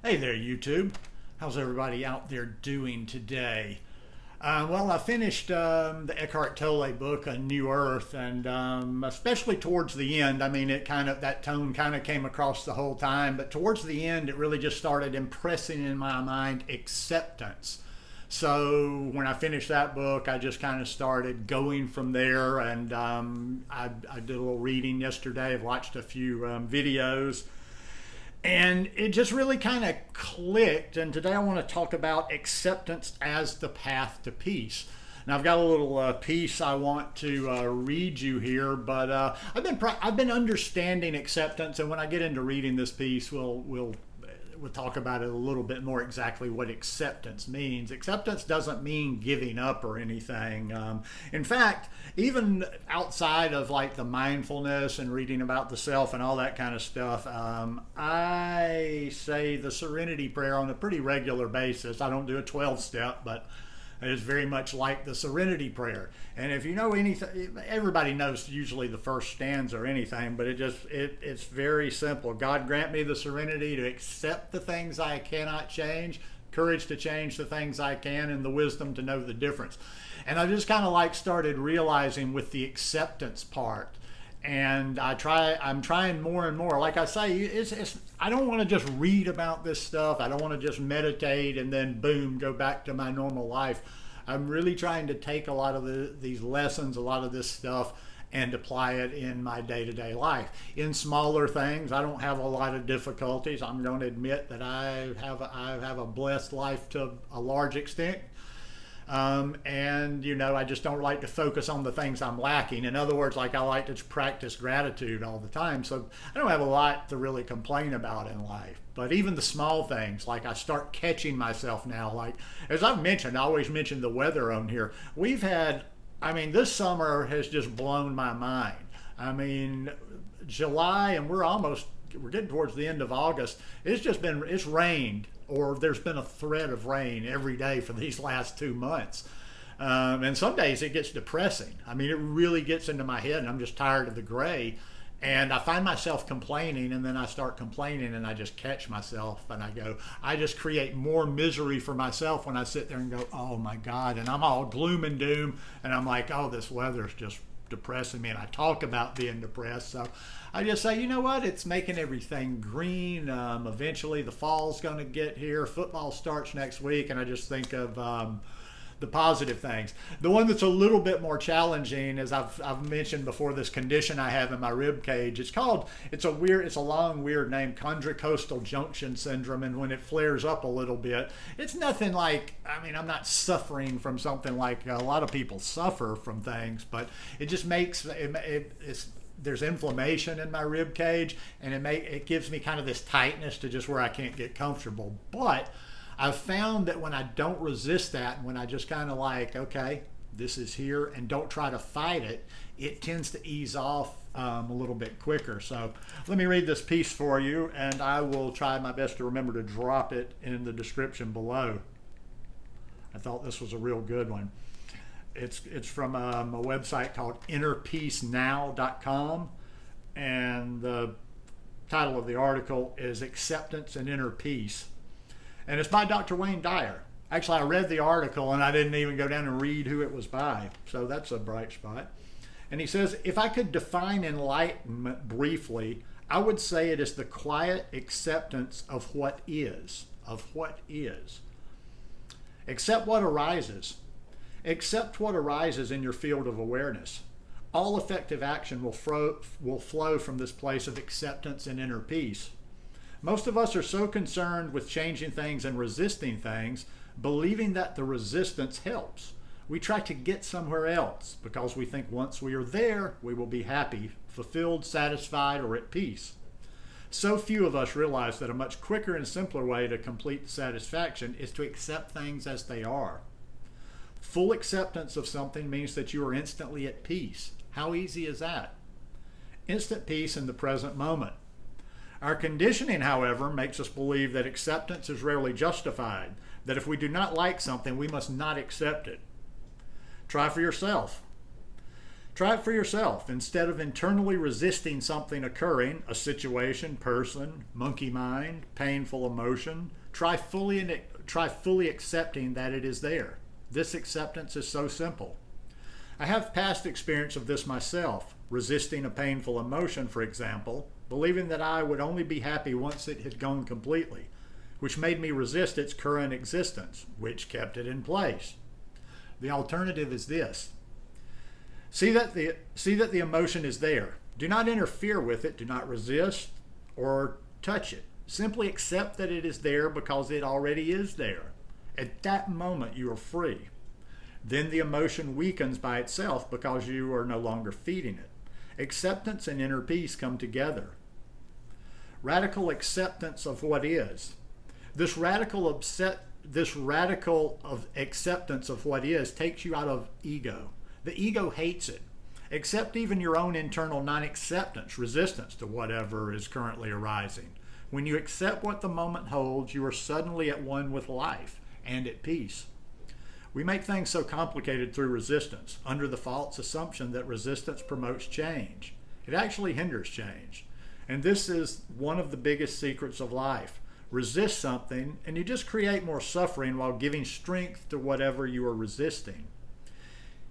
Hey there, YouTube. How's everybody out there doing today? Well, I finished the Eckhart Tolle book, A New Earth, and especially towards the end, I mean, that tone kind of came across the whole time, but towards the end, it really just started impressing in my mind acceptance. So when I finished that book, I just kind of started going from there, and I did a little reading yesterday. I've watched a few videos. And it just really kind of clicked. And today I want to talk about acceptance as the path to peace. Now I've got a little piece I want to read you here, but I've been understanding acceptance, and when I get into reading this piece, we'll talk about it a little bit more exactly what acceptance means. Acceptance doesn't mean giving up or anything. In fact, even outside of like the mindfulness and reading about the self and all that kind of stuff, I say the serenity prayer on a pretty regular basis. I don't do a 12-step, but it is very much like the serenity prayer. And if you know anything, everybody knows usually the first stanza or anything, but it's very simple. God grant me the serenity to accept the things I cannot change, courage to change the things I can, and the wisdom to know the difference. And I just kind of like started realizing with the acceptance part. And I'm trying more and more. Like I say, I don't want to just read about this stuff. I don't want to just meditate and then boom, go back to my normal life. I'm really trying to take a lot of these lessons, a lot of this stuff, and apply it in my day-to-day life. In smaller things, I don't have a lot of difficulties. I'm going to admit that I have a blessed life to a large extent. And I just don't like to focus on the things I'm lacking. In other words, like I like to practice gratitude all the time. So I don't have a lot to really complain about in life. But even the small things, like I start catching myself now, like as I've mentioned, I always mention the weather on here. This summer has just blown my mind. I mean, July, and we're getting towards the end of August. It's rained, or there's been a threat of rain every day for these last 2 months. And some days it gets depressing. I mean, it really gets into my head, and I'm just tired of the gray. And I find myself complaining, and then I start complaining, and I just catch myself, and I just create more misery for myself when I sit there and go, oh my God, and I'm all gloom and doom, and I'm like, oh, this weather's just depressing me, and I talk about being depressed. So I just say, you know what, it's making everything green. Eventually the fall's going to get here. Football starts next week, and I just think of the positive things. The one that's a little bit more challenging, as I've mentioned before, this condition I have in my rib cage. It's a long weird name, chondrocostal junction syndrome, and when it flares up a little bit, it's nothing like, I'm not suffering from something like a lot of people suffer from things, but it just makes there's inflammation in my rib cage, and it gives me kind of this tightness to just where I can't get comfortable. But I've found that when I don't resist that, and when I just kind of like, okay, this is here, and don't try to fight it, it tends to ease off a little bit quicker. So let me read this piece for you, and I will try my best to remember to drop it in the description below. I thought this was a real good one. It's from a website called innerpeacenow.com, and the title of the article is Acceptance and Inner Peace. And it's by Dr. Wayne Dyer. Actually, I read the article, and I didn't even go down and read who it was by. So that's a bright spot. And he says, if I could define enlightenment briefly, I would say it is the quiet acceptance of what is. Accept what arises. Accept what arises in your field of awareness. All effective action will flow from this place of acceptance and inner peace. Most of us are so concerned with changing things and resisting things, believing that the resistance helps. We try to get somewhere else because we think once we are there, we will be happy, fulfilled, satisfied, or at peace. So few of us realize that a much quicker and simpler way to complete satisfaction is to accept things as they are. Full acceptance of something means that you are instantly at peace. How easy is that? Instant peace in the present moment. Our conditioning, however, makes us believe that acceptance is rarely justified, that if we do not like something, we must not accept it. Try for yourself. Try it for yourself. Instead of internally resisting something occurring, a situation, person, monkey mind, painful emotion, try fully accepting that it is there. This acceptance is so simple. I have past experience of this myself, resisting a painful emotion, for example, believing that I would only be happy once it had gone completely, which made me resist its current existence, which kept it in place. The alternative is this. See that the emotion is there. Do not interfere with it, do not resist or touch it. Simply accept that it is there because it already is there. At that moment, you are free. Then the emotion weakens by itself because you are no longer feeding it. Acceptance and inner peace come together. Radical acceptance of what is. This radical acceptance of what is takes you out of ego. The ego hates it. Accept even your own internal non-acceptance, resistance to whatever is currently arising. When you accept what the moment holds, you are suddenly at one with life and at peace. We make things so complicated through resistance, under the false assumption that resistance promotes change. It actually hinders change. And this is one of the biggest secrets of life. Resist something, and you just create more suffering while giving strength to whatever you are resisting.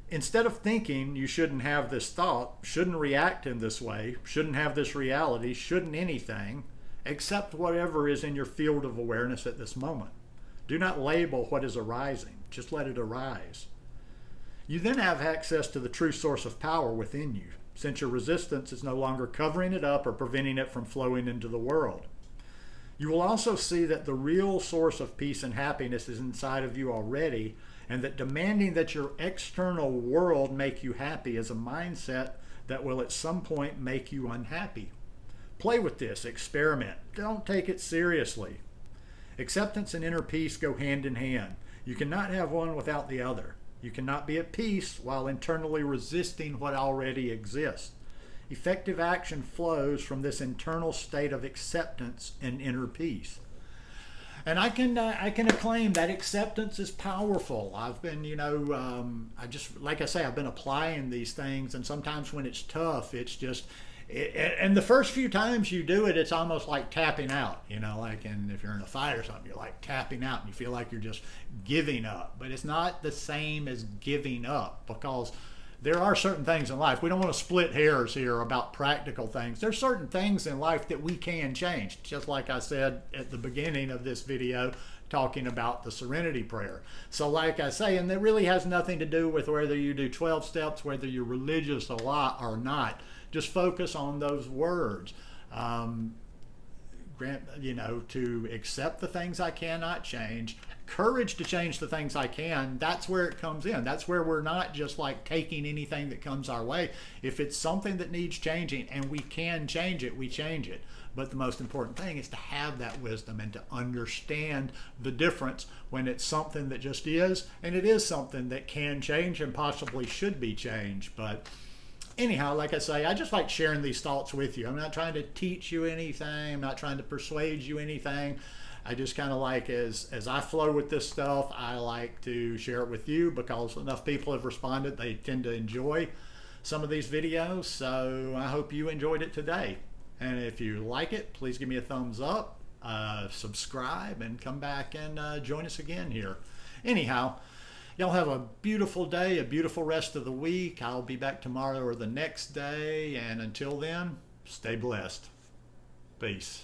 Instead of thinking you shouldn't have this thought, shouldn't react in this way, shouldn't have this reality, shouldn't anything, accept whatever is in your field of awareness at this moment. Do not label what is arising. Just let it arise. You then have access to the true source of power within you, since your resistance is no longer covering it up or preventing it from flowing into the world. You will also see that the real source of peace and happiness is inside of you already, and that demanding that your external world make you happy is a mindset that will at some point make you unhappy. Play with this, experiment. Don't take it seriously. Acceptance and inner peace go hand in hand. You cannot have one without the other. You cannot be at peace while internally resisting what already exists. Effective action flows from this internal state of acceptance and inner peace. And I can acclaim that acceptance is powerful. I've been, like I say, I've been applying these things, and sometimes when it's tough, it's just, and the first few times you do it, it's almost like tapping out, and if you're in a fight or something, you're like tapping out and you feel like you're just giving up. But it's not the same as giving up, because there are certain things in life. We don't want to split hairs here about practical things. There's certain things in life that we can change, just like I said at the beginning of this video, talking about the serenity prayer. So like I say, and that really has nothing to do with whether you do 12 steps, whether you're religious a lot or not. Just focus on those words. To accept the things I cannot change, courage to change the things I can. That's where it comes in. That's where we're not just like taking anything that comes our way. If it's something that needs changing and we can change it, we change it. But the most important thing is to have that wisdom and to understand the difference when it's something that just is, and it is something that can change and possibly should be changed. But anyhow, like I say, I just like sharing these thoughts with you. I'm not trying to teach you anything. I'm not trying to persuade you anything. I just kind of like, as I flow with this stuff, I like to share it with you because enough people have responded. They tend to enjoy some of these videos. So I hope you enjoyed it today. And if you like it, please give me a thumbs up, subscribe, and come back and join us again here. Anyhow, y'all have a beautiful day, a beautiful rest of the week. I'll be back tomorrow or the next day. And until then, stay blessed. Peace.